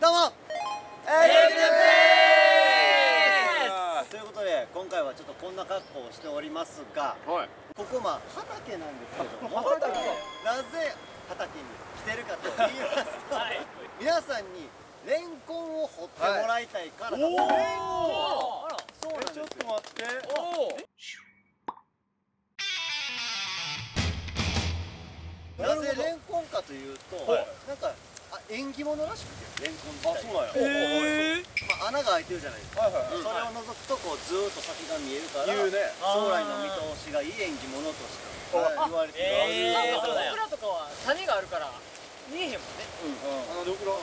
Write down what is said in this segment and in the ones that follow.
どうもエイブですということで今回はちょっとこんな格好をしておりますが、はい、ここ畑なんですけども、なぜ畑に来てるかと言いますと、はい、皆さんにレンコンを掘ってもらいたいからだそうです。そうなんですよ。ちょっと待って。なぜレンコンかというと、なんか縁起物らしくて、レンコン自体。あ、そうなんや。穴が開いてるじゃないですか。それを覗くとこうずーっと先が見えるから、将来の見通しがいい縁起物として言われてる。そうだ。僕らとかは種があるから見えへんもんね。ドクロ。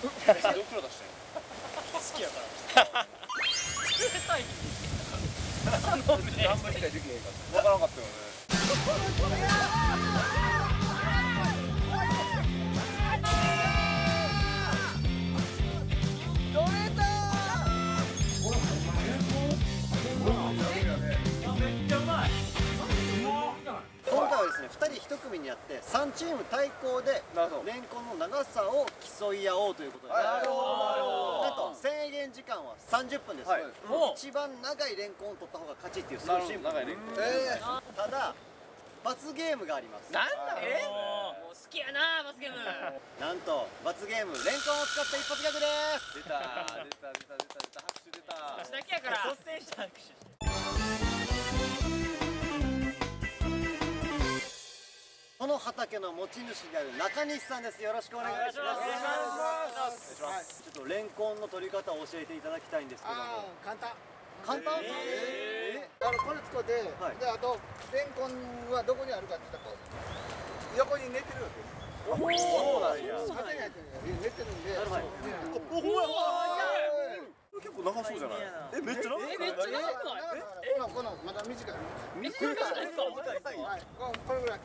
ドクロ出して好きやから冷たいんですけど何も理解できへんかった分からなかったよね。今回はですね、2人1組にやって3チーム対抗でレンコンの長さを競い合おうということで、なんと制限時間は30分です。一番長いレンコンを取った方が勝ちっていう、そういうシンプル。ただ罰ゲームがあります。なんだもう好きやな罰ゲーム。なんと罰ゲーム、レンコンを使った一発ギャグです。出た拍手出た。私だけやから率先して拍手して。この畑の持ち主である中西さんです。よろしくお願いします。ちょっとレンコンの取り方を教えていただきたいんですけども。簡単。簡単？これ使って、であとレンコンはどこにあるかって言ったらこう横に寝てるわけ。そうなんや。寝てるんで。結構長そうじゃない？めっちゃ長くない？このまだ短い。短いですか？これぐらい。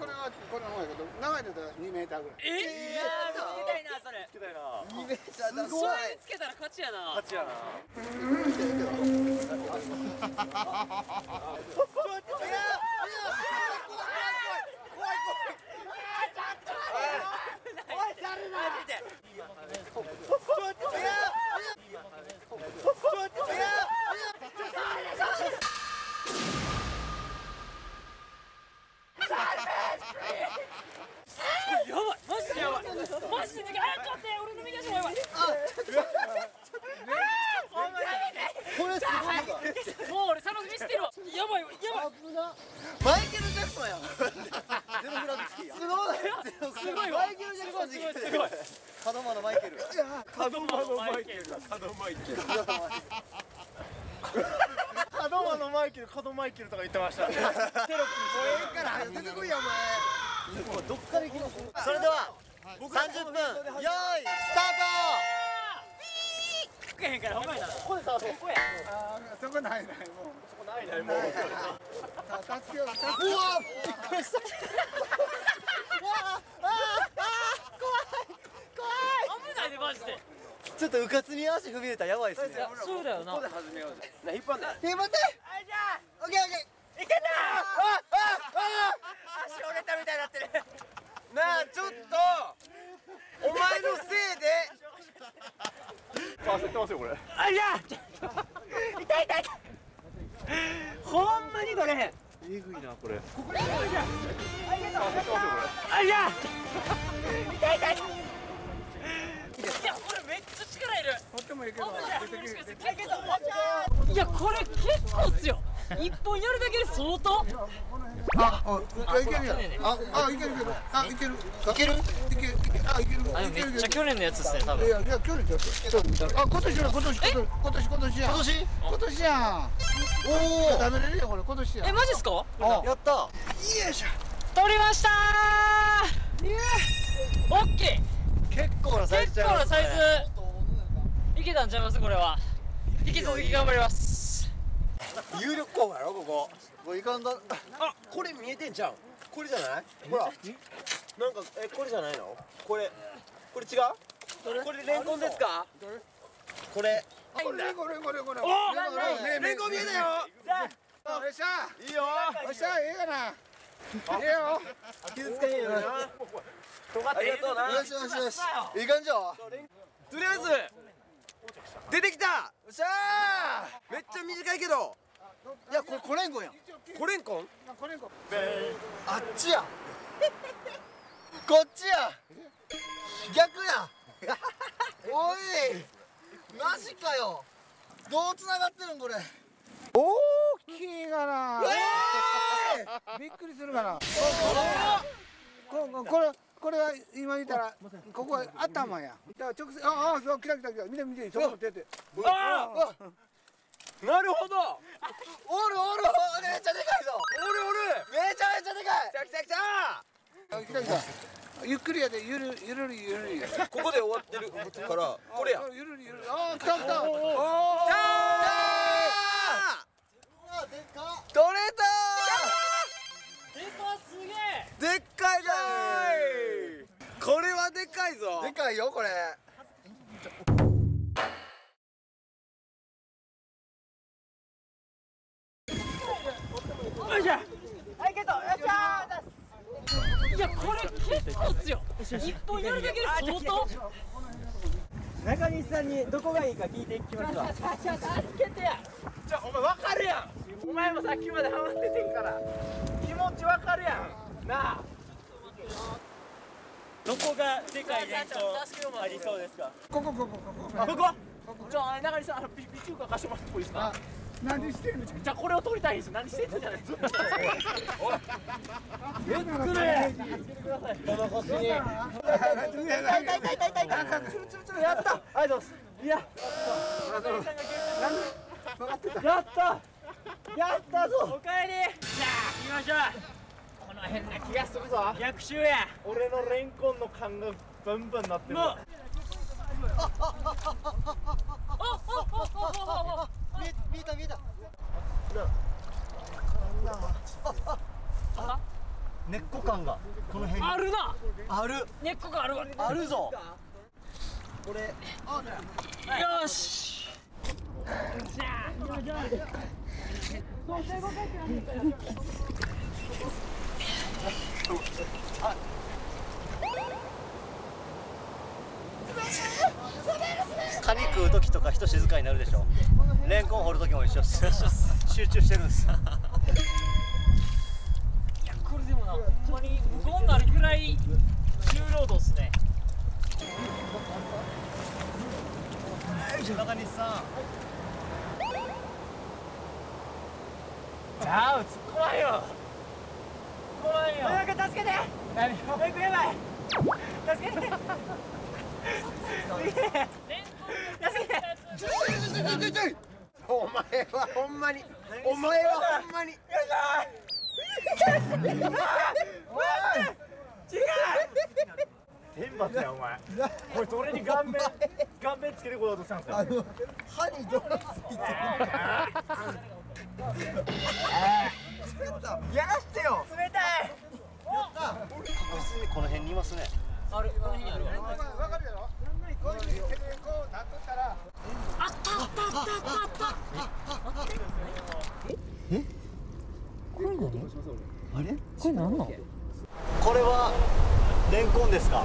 これはこれの方やけど長いのだ2メーターぐらい。つけたいなそれ。つけたいな。2メーターだ。それつけたら勝ちやな。勝ちやな。マジで早くって俺の右足もやばい。これすごいわ。もう俺サノ見捨てるわ。やばいわやばい。マイケル・ジャクソンやん。ゼログラビティや。すごい。マイケル・ジャクソンすごい。門真のマイケル。門真のマイケル。門マイケルとか言ってました。テロップにから出てこいやお前。どっから行きます？それでは30分用意スタート。吹けへんからほんまやな。ここでさ、ここや。そこないもう。そこないもう。助けよう。うわっびっくりした。危ないでマジで。ちょっとうかつに足踏み入れたらやばいですね。そうだよな。ここで始めようぜ。引っ張んで。引っ張って。はいじゃあ。オッケーオッケー。いけた。足折れたみたいになってる。なあちょっとお前のせいで焦ってますよこれ。あいや痛いほんまに取れへん。えぐいなこれ。焦ってますよこれ。あいや痛いいやこれめっちゃ力いる。とってもいいけど。いやこれ結構っすよ。一本やるだけで相当。いけるやん。いける。いける。めっちゃ去年のやつっすね多分。いや去年ちょっと。今年や。おお。食べれるよこれ今年や。マジっすか？やった。よいしょ。取りましたー。オッケー。結構なサイズちゃいますね。いけたんちゃいますこれは。引き続き頑張ります。有力候補やろここ。これいかんだ。あ、これ見えてんじゃん。これじゃない？ほら。なんかこれじゃないの？これ違う？これレンコンですか？これ。これ。レンコン見えたよ。よっしゃ。いいよ。よっしゃ、いいかな。いいよ。傷つかへんよな。ありがとうな。よしよしよしいい感じよ。とりあえず出てきた。よっしゃー。めっちゃ短いけど。いやこれコレンコンやん。コレンコン。コレンコンあっちやこっちや逆やおいマジかよ。どうつながってるんこれ。大きいがな。びっくりするかな。これは今言ったらここは頭や。だから直接そう来た見て見てそこ出て。なるほど。おるめっちゃでかいぞ。おる。めちゃめちゃでかい。来た。来た。ゆっくりやでゆるり。ここで終わってるからこれや。ゆるり。あ来た。取れた。でっかいじゃい。これはでかいぞ。でかいよこれ。いやこれ結構っすよ。一本やるだけで相当。中西さんにどこがいいか聞いてきますわ。助けてや。じゃあお前分かるやん。お前もさっきまでハマっててんから気持ち分かるやんなあ。どこがでかいレンコンありそうですか。ここ。こじゃあ中西さんビチューカー貸してもらってもいいですか。何してんの。じゃあこれを取りたいんです。何してんのじゃないですか。やった。ありがとうございます。いや。やったぞ。おかえり。じゃあ行きましょう。この変な気がするぞ。逆襲や。俺のレンコンの感がバンバンなってる。もう。見えた。根っこ感がこの辺にあるな。ある。根っこがあるわ。あるぞ。よし。じゃあ行きましょう。カニ食う時とか人静かになるでしょ。レンコン掘る時も一緒です。集中してるんです。いやこれでもな、ほんまに無言になるぐらい重労働っすね。中西さん。じゃあ突っ込まんよ。早く助けて。何？早くやばい。助けて。お前はほんまに。天罰やお前。こいつ俺に顔面つけてこようとしたんですよ。歯に泥ついてる。やらしてよ。冷たい。確実にこの辺にいますね。ある。この辺にあるわ。わかるやろ。こういうふうに手でこうなっとったら。あった。これ何の？これはレンコンですか。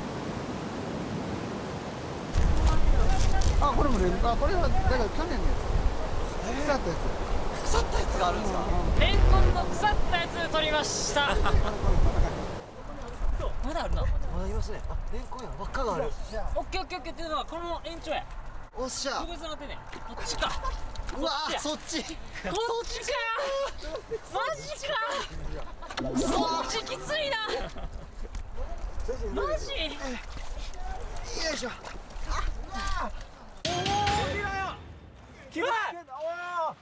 これもレンコン。これはだから去年のやつ。腐ったやつ。腐ったやつがあるんですか。レンコンの腐ったやつ取りました。まだあるな。まだいますね。レンコンや。輪っかがある。オッケーっていうのはこの延長や。おっしゃ特。別なってね。こっちか。うわー、そっち。こっちか。マジか。そっちきついな。マジ。よいしょ。きまい。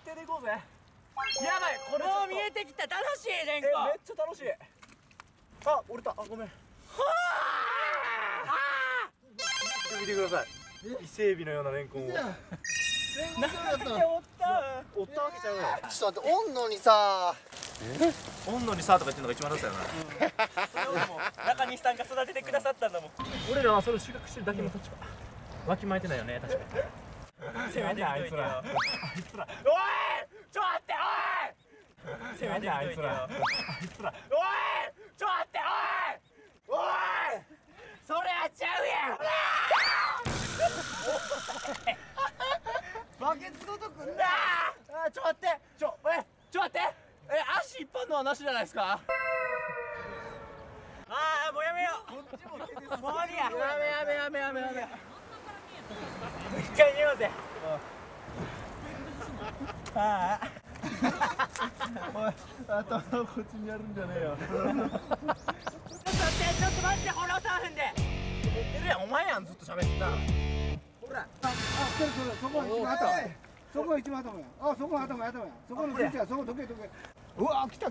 手でいこうぜ。やばい。これもう見えてきた。楽しいレンコン。めっちゃ楽しい。あ、折れた。ごめん。見てください。伊勢海老のようなレンコンを。レンコンだったの。折ったわけちゃうよ。ちょっと待って、おんのにさ。温度にさとか言ってるのが一番ダサいよな。中西さんが育ててくださったんだもん。俺らはそれを収穫してるだけの立場。わきまえてないよね、確かに。せめてあいつら。おい、ちょ待って、おい。せめてあいつら。おい、ちょ待って、おい。はなしじゃないですか。ああもうやめよう。もういいや。やめ。一回寝ようぜ。ああ。頭をこっちにやるんじゃねえよ。ちょっと待ってホロサーフンで。お前やんずっと喋ってた。そこ一番頭や。あ、そこ頭や。そこの口や、そこどけ。うわ、来た。あ、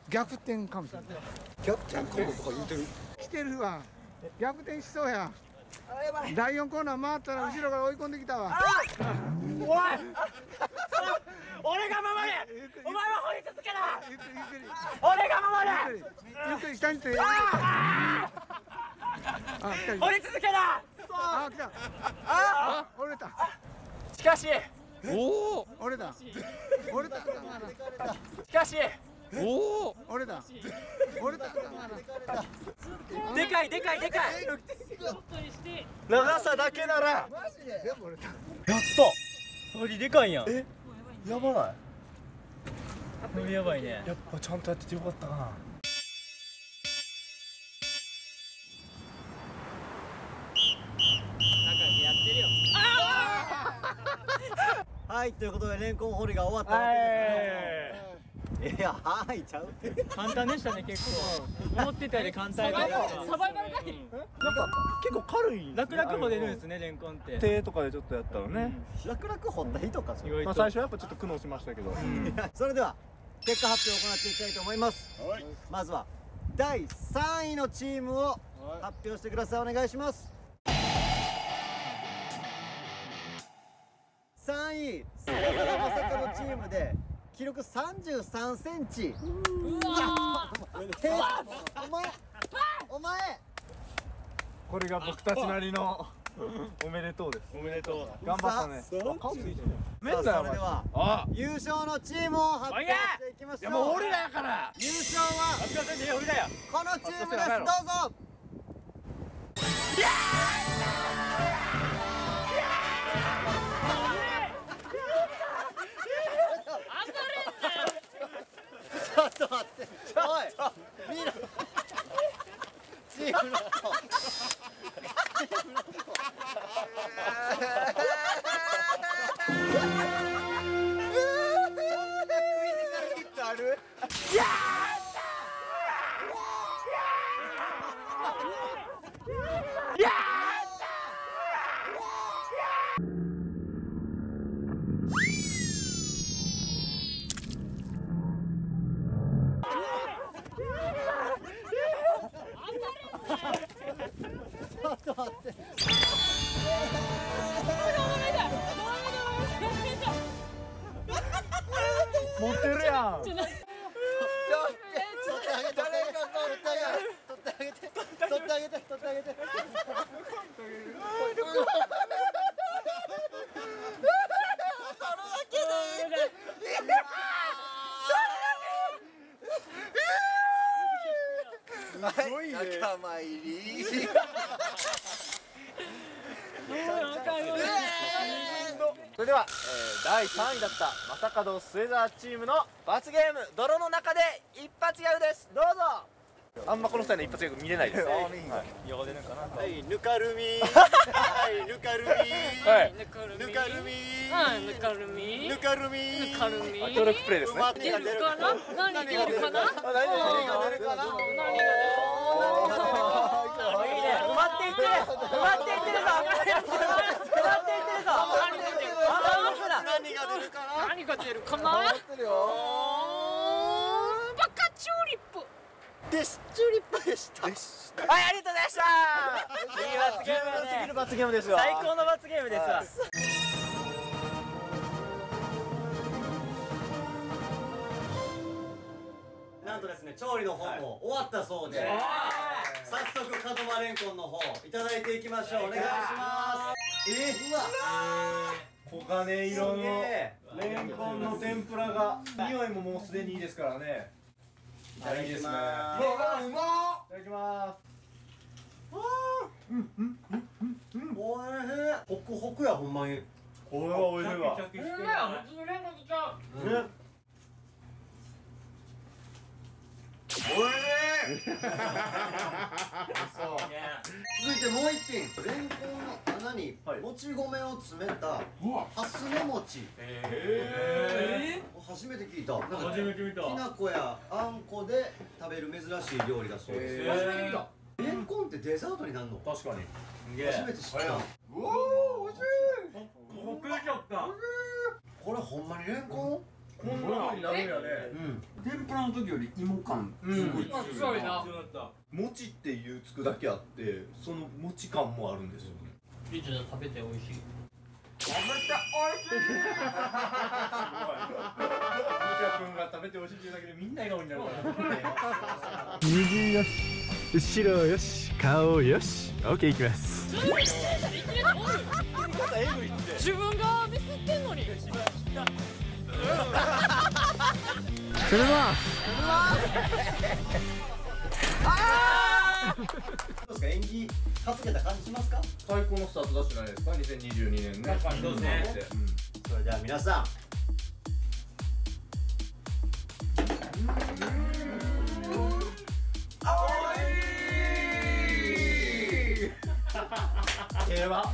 逆転かもしれない。逆転かもとか言うてる。来てるわ。逆転しそうや。第4コーナー回ったら後ろから追い込んできたわ。おい。俺が守れ。お前は掘り続けな。ゆっくり。俺が守れ。ゆっくり下にて。あ、来た。掘り続けな。あ、来た。あ、折れた。しかし。おお。折れた。しかし。おお。折れた。でかい。長さだけなら。マジで。全部折れた。やった鳥でかいやん。やばない。鳥やばいね。やっぱちゃんとやっててよかったな。はい、ということでレンコン掘りが終わったわけですね。いや、はいちゃうって。簡単でしたね結構。思ってたより簡単やった。サバイバルガイ。なんか結構軽い。楽々も出るんですねレンコンって。手とかでちょっとやったらね。楽々掘った日とかそれ。まあ最初はやっぱちょっと苦悩しましたけど。それでは結果発表を行っていきたいと思います。まずは第3位のチームを発表してください。お願いします。3位菅原正門チームで記録33センチ。お前これが僕たちなりのおめでとうです。おめでとう。頑張ったね。顔ついてる。めんだよ。それではあ、優勝のチームを発表していきましょう。もう俺らやから。優勝はこのチームです。どうぞ。ちょっと待って、おい、見ろ。チームの子。ある？ちょっと待って。持ってるやん。取ってあげて。仲間入り。それでは、第3位だった正門末澤チームの罰ゲーム、泥の中で一発ギャグです。どうぞ。あんまこの2人の一発ギャグ見れないです。よう出るかな。はい、ぬかるみ。はい、ぬかるみ。はい。ぬかるみ。ぬかるみ。ぬかるみ。ぬかるみ。協力プレイですね。出るかな？何出るかな？何が出るかな？埋まっていってるぞ。何が出るかな？何が出るかな？バカチューリップ。チューリップでした。はい、ありがとうございました。いい罰ゲームだね。罰ゲームですよ。最高の罰ゲームですわ。なんとですね、調理の方も終わったそうで、早速門真レンコンの方いただいていきましょう。お願いします。うわ、黄金色のレンコンの天ぷらが、匂いももうすでにいいですからね。いただきます。いただきます。おいしい。ホクホクや、ほんまに。これはおいしいわ。続いてもう一品、レンコンの穴にもち米を詰めたハスネ餅。初めて聞いた。なんか初めて見た。きな粉やあんこで食べる珍しい料理だそうです。初めて見た。レンコンってデザートになるの？確かに。初めて知った。うおー、美味しい。ほっくりしちゃった。これほんまにレンコこんな風になるんやね。天ぷらの時より芋感すごいすごいな。餅っていうつくだけあって、その餅感もあるんですよね。リーチャー食べて美味しい。むちゃくんが食べて美味しいっていうだけでみんな笑顔になるから。右よし、後ろよし、顔よし。オッケー、いきます。自分がミスってんのに。それはどうですか、演技担げた感じしますか？最高のスタートダッシュじゃないですか、2022年ね。確かにそうですね。それでは皆さん、平和。